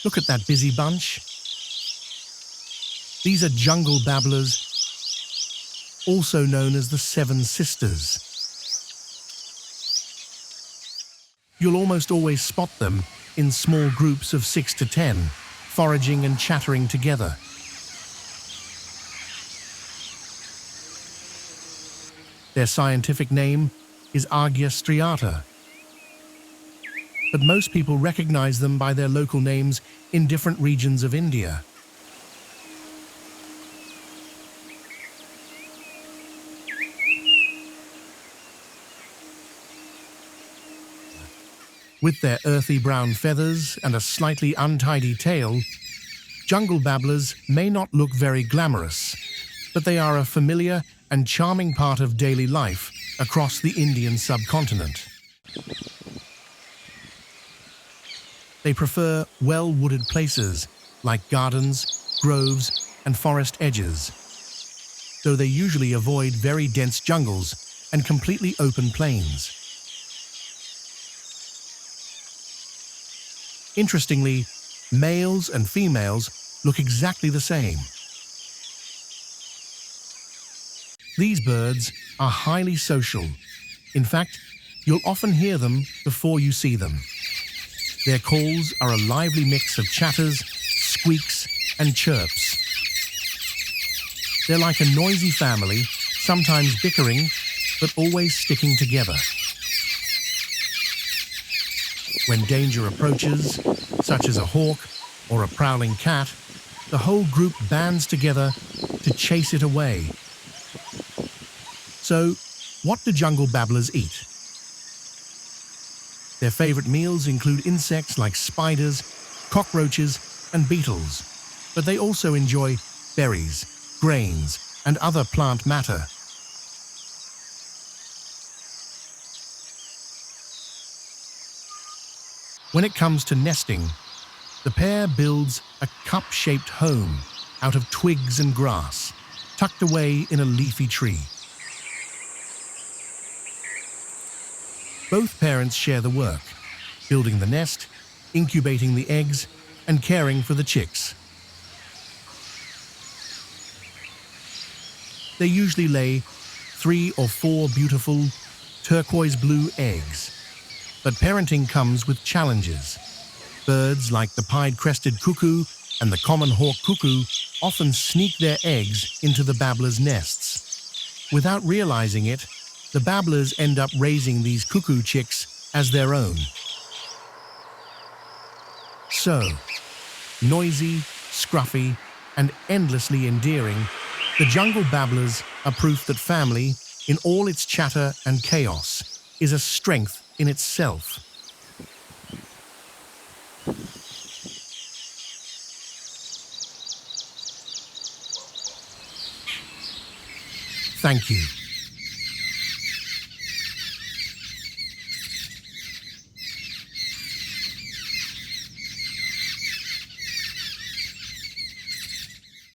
Look at that busy bunch. These are jungle babblers, also known as the Seven Sisters. You'll almost always spot them in small groups of 6 to 10, foraging and chattering together. Their scientific name is Argya striata, but most people recognize them by their local names in different regions of India. With their earthy brown feathers and a slightly untidy tail, jungle babblers may not look very glamorous, but they are a familiar and charming part of daily life across the Indian subcontinent. They prefer well-wooded places like gardens, groves, and forest edges, though they usually avoid very dense jungles and completely open plains. Interestingly, males and females look exactly the same. These birds are highly social. In fact, you'll often hear them before you see them. Their calls are a lively mix of chatters, squeaks, and chirps. They're like a noisy family, sometimes bickering, but always sticking together. When danger approaches, such as a hawk or a prowling cat, the whole group bands together to chase it away. So, what do jungle babblers eat? Their favorite meals include insects like spiders, cockroaches, and beetles, but they also enjoy berries, grains, and other plant matter. When it comes to nesting, the pair builds a cup-shaped home out of twigs and grass, tucked away in a leafy tree. Both parents share the work, building the nest, incubating the eggs, and caring for the chicks. They usually lay 3 or 4 beautiful turquoise blue eggs. But parenting comes with challenges. Birds like the pied-crested cuckoo and the common hawk cuckoo often sneak their eggs into the babblers' nests. Without realizing it, the babblers end up raising these cuckoo chicks as their own. So, noisy, scruffy, and endlessly endearing, the jungle babblers are proof that family, in all its chatter and chaos, is a strength in itself. Thank you.